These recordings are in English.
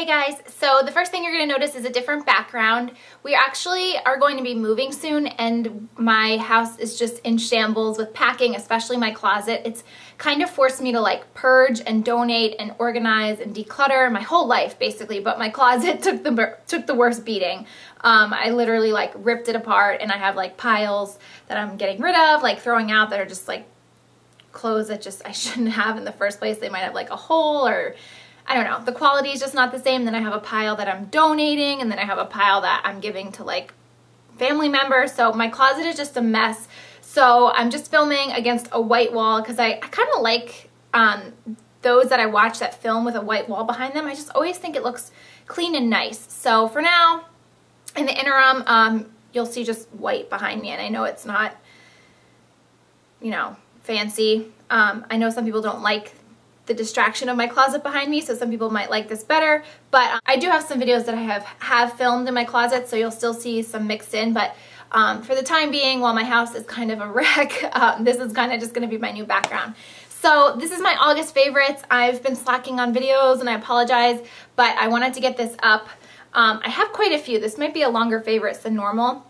Hey guys, so the first thing you're going to notice is a different background. We actually are going to be moving soon and my house is just in shambles with packing, especially my closet. It's kind of forced me to like purge and donate and organize and declutter my whole life basically, but my closet took the worst beating. I literally like ripped it apart and I have like piles that I'm getting rid of, like throwing out that are just like clothes that just I shouldn't have in the first place. They might have like a hole or I don't know, the quality is just not the same. Then I have a pile that I'm donating and then I have a pile that I'm giving to like family members. So my closet is just a mess. So I'm just filming against a white wall because I kind of like those that I watch that film with a white wall behind them. I just always think it looks clean and nice. So for now, in the interim, you'll see just white behind me and I know it's not, you know, fancy. I know some people don't like the distraction of my closet behind me, so some people might like this better, but I do have some videos that I have filmed in my closet, so you'll still see some mixed in, but for the time being, while my house is kind of a wreck, this is kind of just going to be my new background. So this is my August favorites. I've been slacking on videos and I apologize, but I wanted to get this up. I have quite a few. This might be a longer favorites than normal.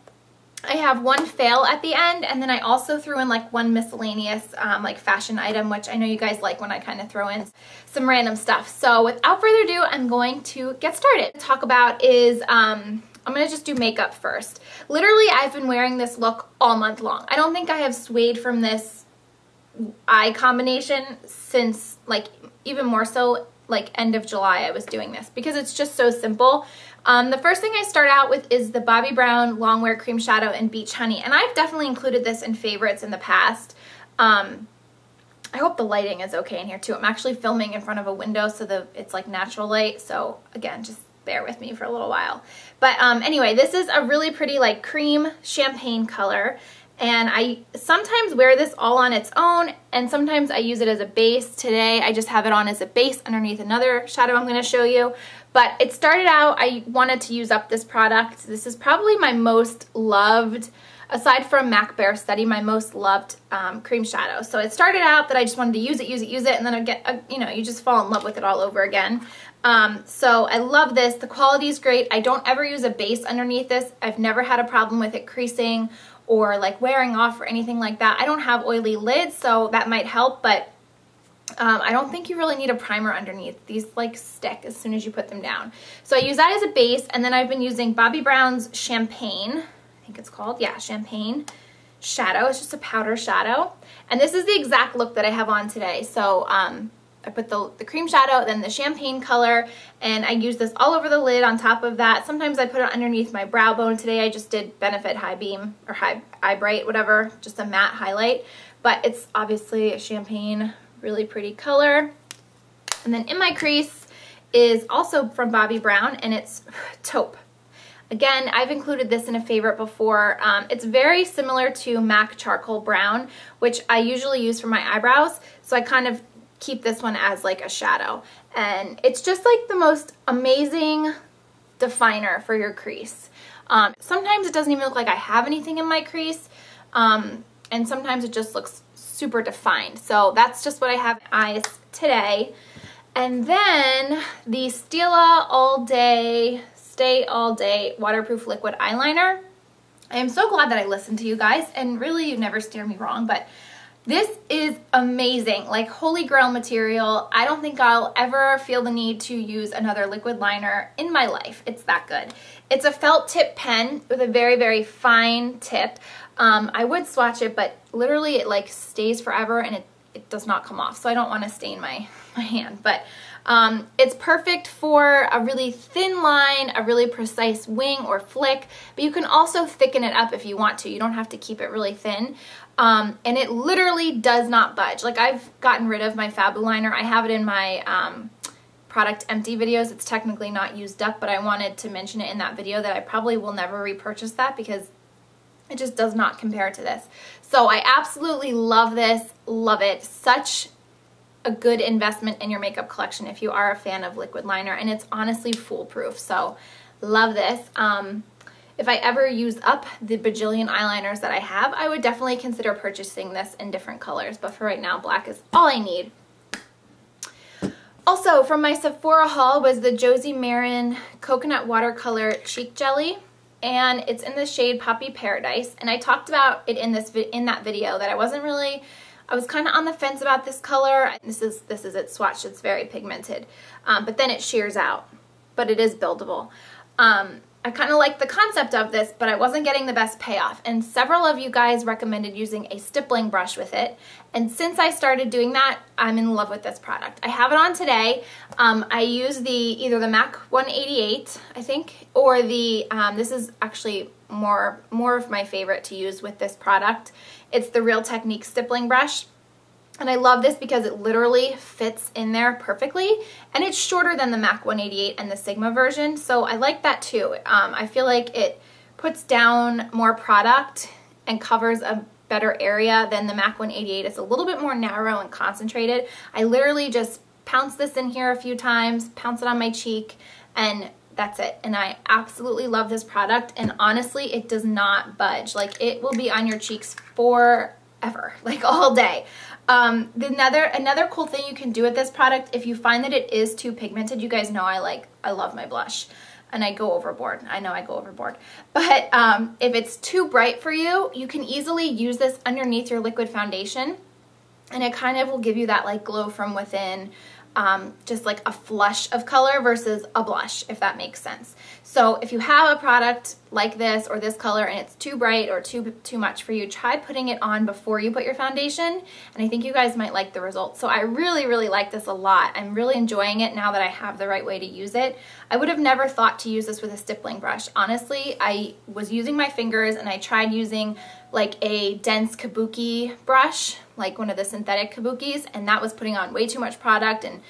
I have one fail at the end, and then I also threw in like one miscellaneous like fashion item, which I know you guys like when I kind of throw in some random stuff. So without further ado, I'm going to get started. To talk about is I'm going to just do makeup first. Literally, I've been wearing this look all month long. I don't think I have swayed from this eye combination since like even more so like end of July I was doing this because it's just so simple. The first thing I start out with is the Bobbi Brown Longwear Cream Shadow in Beach Honey, and I've definitely included this in favorites in the past. I hope the lighting is okay in here too. I'm actually filming in front of a window so it's like natural light, so again, just bear with me for a little while. But anyway, this is a really pretty like cream champagne color, and I sometimes wear this all on its own, and sometimes I use it as a base. Today, I just have it on as a base underneath another shadow I'm going to show you. But it started out, I wanted to use up this product. This is probably my most loved, aside from MAC Bare Study, my most loved cream shadow. So it started out that I just wanted to use it, and then I get, you know, you just fall in love with it all over again. So I love this. The quality is great. I don't ever use a base underneath this. I've never had a problem with it creasing or like wearing off or anything like that. I don't have oily lids, so that might help, but I don't think you really need a primer underneath. These like stick as soon as you put them down. So I use that as a base, and then I've been using Bobbi Brown's Champagne, I think it's called, yeah, Champagne shadow. It's just a powder shadow. And this is the exact look that I have on today. So I put the cream shadow, then the champagne color, and I use this all over the lid on top of that. Sometimes I put it underneath my brow bone. Today I just did Benefit High Beam or Eye Bright, whatever, just a matte highlight. But it's obviously a champagne, really pretty color. And then in my crease is also from Bobbi Brown, and it's Taupe. Again, I've included this in a favorite before. It's very similar to MAC Charcoal Brown, which I usually use for my eyebrows. So I kind of keep this one as like a shadow. And it's just like the most amazing definer for your crease. Sometimes it doesn't even look like I have anything in my crease. And sometimes it just looks super defined. So that's just what I have in eyes today. And then the Stila All Day, Stay All Day Waterproof Liquid Eyeliner. I am so glad that I listened to you guys, and really you never steer me wrong, but this is amazing, like holy grail material. I don't think I'll ever feel the need to use another liquid liner in my life. It's that good. It's a felt tip pen with a very, very fine tip. I would swatch it, but literally it like stays forever and it does not come off. So I don't want to stain my hand, but it's perfect for a really thin line, a really precise wing or flick, but you can also thicken it up if you want to. You don't have to keep it really thin. And it literally does not budge. Like I've gotten rid of my Fabu liner. I have it in my product empty videos. It's technically not used up, but I wanted to mention it in that video that I probably will never repurchase that because it just does not compare to this. So I absolutely love this, love it. Such a good investment in your makeup collection if you are a fan of liquid liner, and it's honestly foolproof. So love this. If I ever use up the bajillion eyeliners that I have, I would definitely consider purchasing this in different colors, but for right now, black is all I need. Also, from my Sephora haul was the Josie Marin Coconut Watercolor Cheek Jelly, and it's in the shade Poppy Paradise. And I talked about it in that video that I was kind of on the fence about this color. This is it swatched. It's very pigmented, but then it shears out, but it is buildable. I kind of like the concept of this, but I wasn't getting the best payoff. And several of you guys recommended using a stippling brush with it. And since I started doing that, I'm in love with this product. I have it on today. I use either the MAC 188, I think, or the, this is actually more of my favorite to use with this product. It's the Real Technique stippling brush. And I love this because it literally fits in there perfectly, and it's shorter than the MAC 188 and the Sigma version, so I like that too. I feel like it puts down more product and covers a better area than the MAC 188. It's a little bit more narrow and concentrated. I literally just pounce this in here a few times, pounce it on my cheek, and that's it. And I absolutely love this product, and honestly, it does not budge. Like, it will be on your cheeks forever, like all day. Another cool thing you can do with this product, if you find that it is too pigmented, you guys know I love my blush and I go overboard. I know I go overboard. But if it's too bright for you, you can easily use this underneath your liquid foundation, and it kind of will give you that like glow from within, just like a flush of color versus a blush, if that makes sense. So if you have a product like this or this color and it's too bright or too much for you, try putting it on before you put your foundation, and I think you guys might like the results. So I really like this a lot. I'm really enjoying it now that I have the right way to use it. I would have never thought to use this with a stippling brush. Honestly, I was using my fingers, and I tried using like a dense kabuki brush, like one of the synthetic kabukis, and that was putting on way too much product and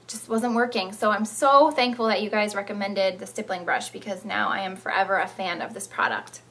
just wasn't working. So I'm so thankful that you guys recommended the stippling brush, because now I am forever a fan of this product.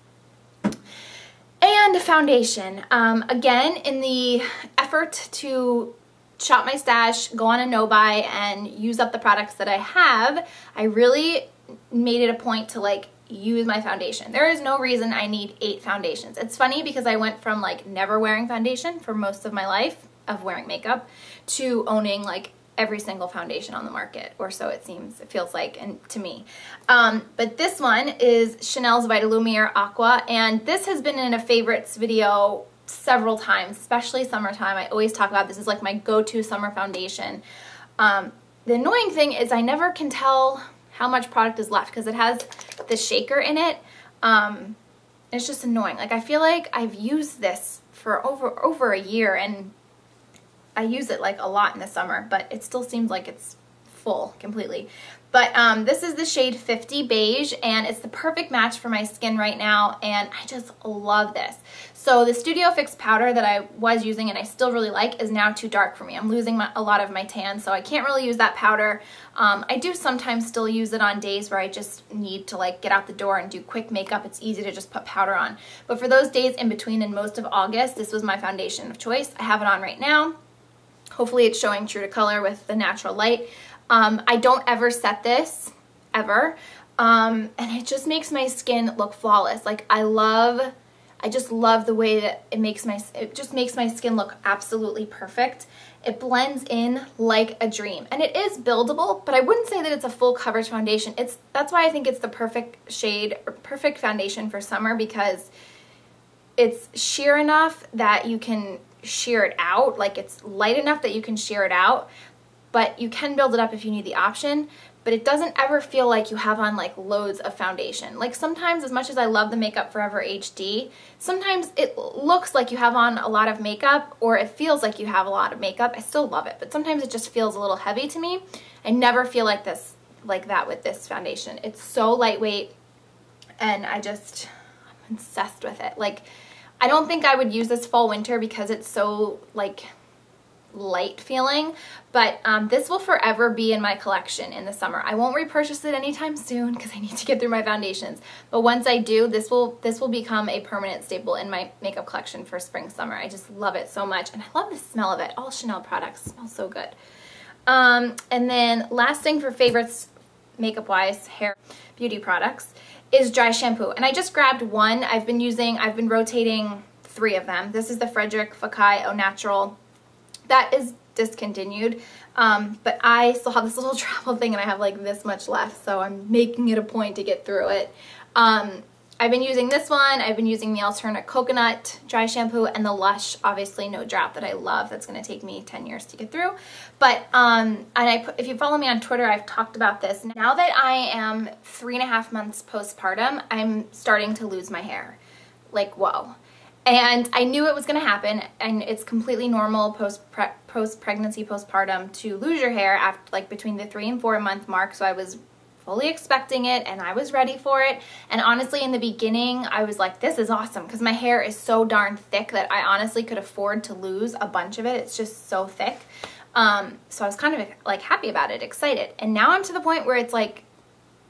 And foundation. Again, in the effort to shop my stash, go on a no-buy, and use up the products that I have, I really made it a point to like use my foundation. There is no reason I need 8 foundations. It's funny because I went from like never wearing foundation for most of my life of wearing makeup to owning like every single foundation on the market, or so it feels like, and to me. But this one is Chanel's Vitalumiere Aqua, and this has been in a favorites video several times, especially summertime. I always talk about this as like my go-to summer foundation. The annoying thing is I never can tell how much product is left because it has the shaker in it. It's just annoying. Like, I feel like I've used this for over a year, and I use it like a lot in the summer, but it still seems like it's full completely. But this is the shade 50 Beige, and it's the perfect match for my skin right now, and I just love this. So the Studio Fix powder that I was using and I still really like is now too dark for me. I'm losing a lot of my tan, so I can't really use that powder. I do sometimes still use it on days where I just need to like get out the door and do quick makeup. It's easy to just put powder on. But for those days in between and most of August, this was my foundation of choice. I have it on right now. Hopefully it's showing true to color with the natural light. I don't ever set this, ever. And it just makes my skin look flawless. Like, I just love the way that it just makes my skin look absolutely perfect. It blends in like a dream. And it is buildable, but I wouldn't say that it's a full coverage foundation. That's why I think it's the perfect shade, or perfect foundation for summer, because it's sheer enough that you can sheer it out. Like, it's light enough that you can sheer it out, but you can build it up if you need the option. But it doesn't ever feel like you have on like loads of foundation. Like, sometimes, as much as I love the Makeup Forever HD, sometimes it looks like you have on a lot of makeup, or it feels like you have a lot of makeup. I still love it, but sometimes it just feels a little heavy to me. I never feel like that with this foundation. It's so lightweight, and I'm obsessed with it. Like, I don't think I would use this fall winter because it's so like light feeling, but this will forever be in my collection in the summer. I won't repurchase it anytime soon because I need to get through my foundations, but once I do, this will become a permanent staple in my makeup collection for spring summer. I just love it so much, and I love the smell of it. All Chanel products smell so good. And then last thing for favorites makeup wise, hair beauty products, is dry shampoo, and I just grabbed one. I've been rotating 3 of them. This is the Frederic Fekkai Au Natural. That is discontinued. But I still have this little travel thing and I have like this much left, so I'm making it a point to get through it. I've been using this one. I've been using the Alternate Coconut Dry Shampoo and the Lush, obviously No Drought, that I love. That's going to take me 10 years to get through. But, if you follow me on Twitter, I've talked about this. Now that I am 3.5 months postpartum, I'm starting to lose my hair. Like, whoa. And I knew it was going to happen, and it's completely normal post-pregnancy, postpartum to lose your hair after, like, between the 3 and 4 month mark, so I was fully expecting it and I was ready for it. And honestly, in the beginning, I was like, this is awesome, because my hair is so darn thick that I honestly could afford to lose a bunch of it. It's just so thick. So I was kind of like happy about it, excited. And now I'm to the point where it's like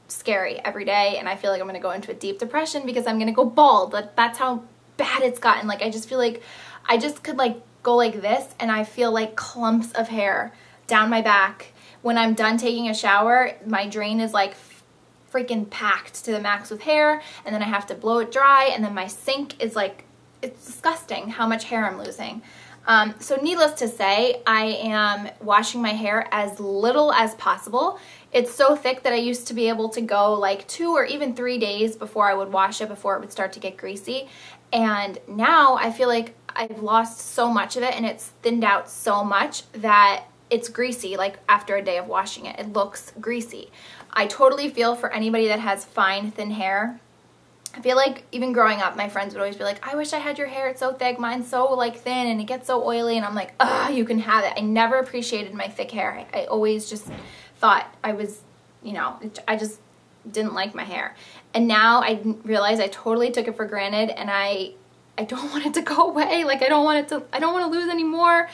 scary every day, and I feel like I'm going to go into a deep depression because I'm going to go bald. That's how bad it's gotten. Like, I just feel like I just could like go like this and I feel like clumps of hair down my back. When I'm done taking a shower, my drain is like freaking packed to the max with hair, and then I have to blow it dry, and then my sink is like, it's disgusting how much hair I'm losing. So needless to say, I am washing my hair as little as possible. It's so thick that I used to be able to go like 2 or even 3 days before I would wash it, before it would start to get greasy. And now I feel like I've lost so much of it, and it's thinned out so much that it's greasy. Like after a day of washing it, it looks greasy. I totally feel for anybody that has fine, thin hair. I feel like even growing up, my friends would always be like, I wish I had your hair, it's so thick, mine's so like thin and it gets so oily, and I'm like, ugh, you can have it. I never appreciated my thick hair. I always just thought I was, you know, I just didn't like my hair. And now I realize I totally took it for granted, and I don't want it to go away. Like I don't want to lose any more.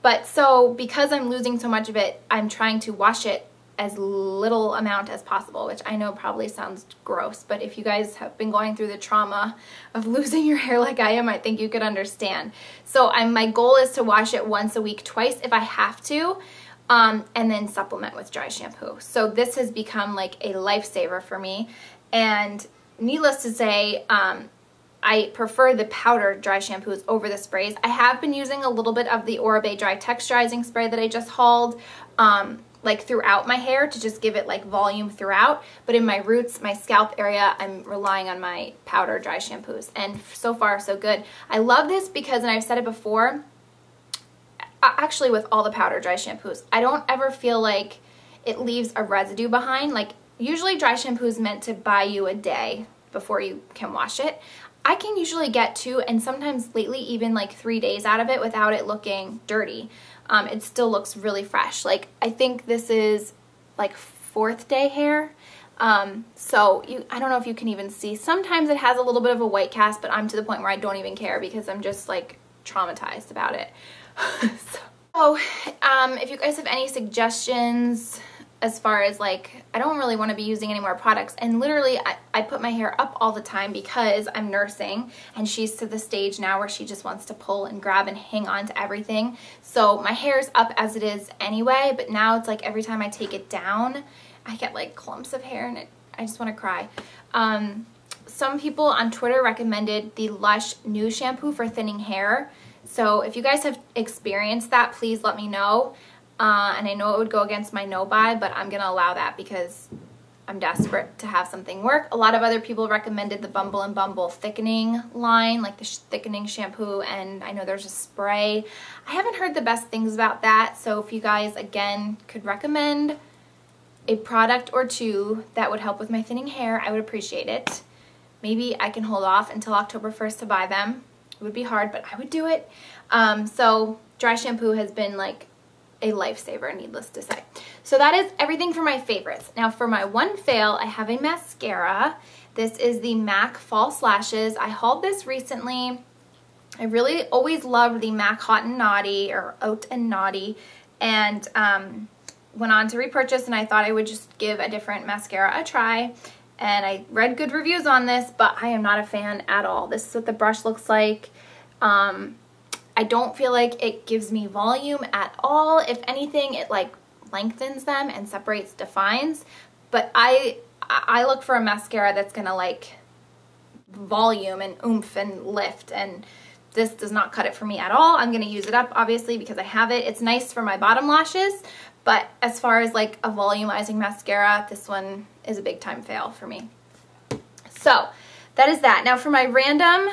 But so because I'm losing so much of it, I'm trying to wash it as little amount as possible, which I know probably sounds gross, but if you guys have been going through the trauma of losing your hair like I am, I think you could understand. So my goal is to wash it once a week, twice if I have to, and then supplement with dry shampoo. So this has become like a lifesaver for me, and needless to say, I prefer the powdered dry shampoos over the sprays. I have been using a little bit of the Oribe Dry Texturizing Spray that I just hauled, like throughout my hair to just give it like volume throughout. But in my roots, my scalp area, I'm relying on my powder dry shampoos. And so far, so good. I love this because, and I've said it before, actually with all the powder dry shampoos, I don't ever feel like it leaves a residue behind. Like usually dry shampoo is meant to buy you a day before you can wash it. I can usually get 2 and sometimes lately even like 3 days out of it without it looking dirty. It still looks really fresh. Like I think this is like 4th day hair. So I don't know if you can even see. Sometimes it has a little bit of a white cast, but I'm to the point where I don't even care because I'm just like traumatized about it. So if you guys have any suggestions as far as like, I don't really want to be using any more products, and literally I put my hair up all the time because I'm nursing, and she's to the stage now where she just wants to pull and grab and hang on to everything. So my hair's up as it is anyway, but now it's like every time I take it down, I get like clumps of hair, and I just want to cry. Some people on Twitter recommended the Lush New Shampoo for thinning hair. So if you guys have experienced that, please let me know. And I know it would go against my no buy, but I'm going to allow that because I'm desperate to have something work. A lot of other people recommended the Bumble and Bumble thickening line, like the thickening shampoo, and I know there's a spray. I haven't heard the best things about that, so if you guys, again, could recommend a product or two that would help with my thinning hair, I would appreciate it. Maybe I can hold off until October 1st to buy them. It would be hard, but I would do it. So dry shampoo has been like a lifesaver, needless to say. So that is everything for my favorites. Now for my one fail, I have a mascara. This is the MAC False Lashes. I hauled this recently. I really always loved the MAC Hot and Naughty, or Haute and Naughty, and went on to repurchase, and I thought I would just give a different mascara a try. And I read good reviews on this, but I am not a fan at all. This is what the brush looks like. I don't feel like it gives me volume at all. If anything, it like lengthens them and separates, defines. But I look for a mascara that's gonna like volume and oomph and lift and this does not cut it for me at all. I'm gonna use it up, obviously, because I have it. It's nice for my bottom lashes, but as far as like a volumizing mascara, this one is a big time fail for me. So that is that. Now for my random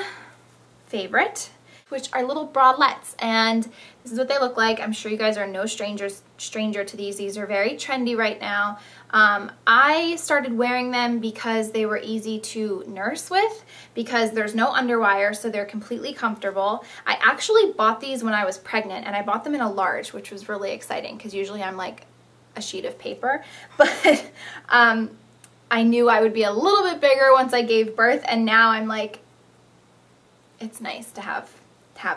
favorite, which are little bralettes, and this is what they look like. I'm sure you guys are no stranger to these. These are very trendy right now. I started wearing them because they were easy to nurse with, because there's no underwire, so they're completely comfortable. I actually bought these when I was pregnant, and I bought them in a large, which was really exciting because usually I'm like a sheet of paper, but I knew I would be a little bit bigger once I gave birth, and now I'm like, it's nice to have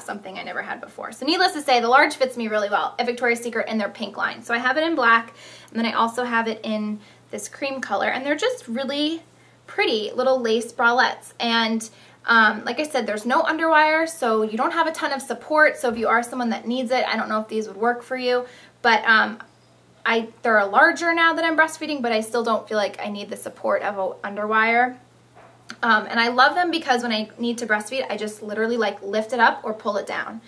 something I never had before. So needless to say, the large fits me really well at Victoria's Secret in their pink line. So I have it in black, and then I also have it in this cream color, and they're just really pretty little lace bralettes. And like I said, there's no underwire, so you don't have a ton of support. So if you are someone that needs it, I don't know if these would work for you, but they're a larger now that I'm breastfeeding, but I still don't feel like I need the support of an underwire. And I love them because when I need to breastfeed, I just literally like lift it up or pull it down.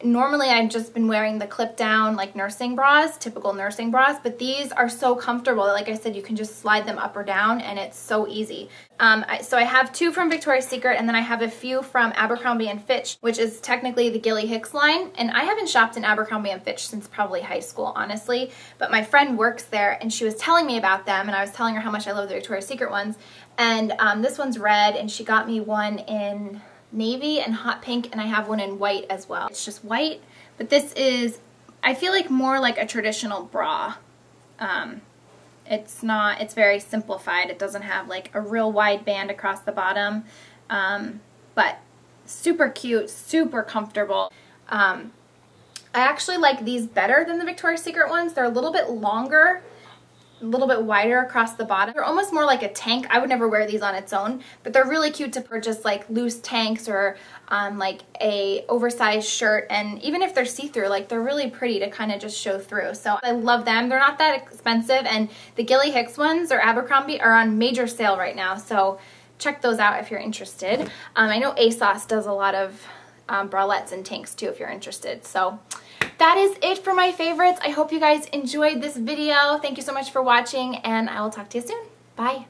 Normally I've just been wearing the clip down like nursing bras, typical nursing bras, but these are so comfortable that, like I said, you can just slide them up or down, and it's so easy. So I have two from Victoria's Secret, and then I have a few from Abercrombie & Fitch, which is technically the Gilly Hicks line. And I haven't shopped in Abercrombie & Fitch since probably high school, honestly, but my friend works there, and she was telling me about them, and I was telling her how much I love the Victoria's Secret ones. And this one's red, and she got me one in navy and hot pink, and I have one in white as well. It's just white, but this is, I feel like, more like a traditional bra. It's very simplified. It doesn't have like a real wide band across the bottom, but super cute, super comfortable. I actually like these better than the Victoria's Secret ones. They're a little bit longer, a little bit wider across the bottom. They're almost more like a tank. I would never wear these on its own, but they're really cute to purchase like loose tanks or like a oversized shirt. And even if they're see-through, like they're really pretty to kind of just show through. So I love them. They're not that expensive, and the Gilly Hicks ones or Abercrombie are on major sale right now. So check those out if you're interested. I know ASOS does a lot of bralettes and tanks too if you're interested. So that is it for my favorites. I hope you guys enjoyed this video. Thank you so much for watching, and I will talk to you soon. Bye.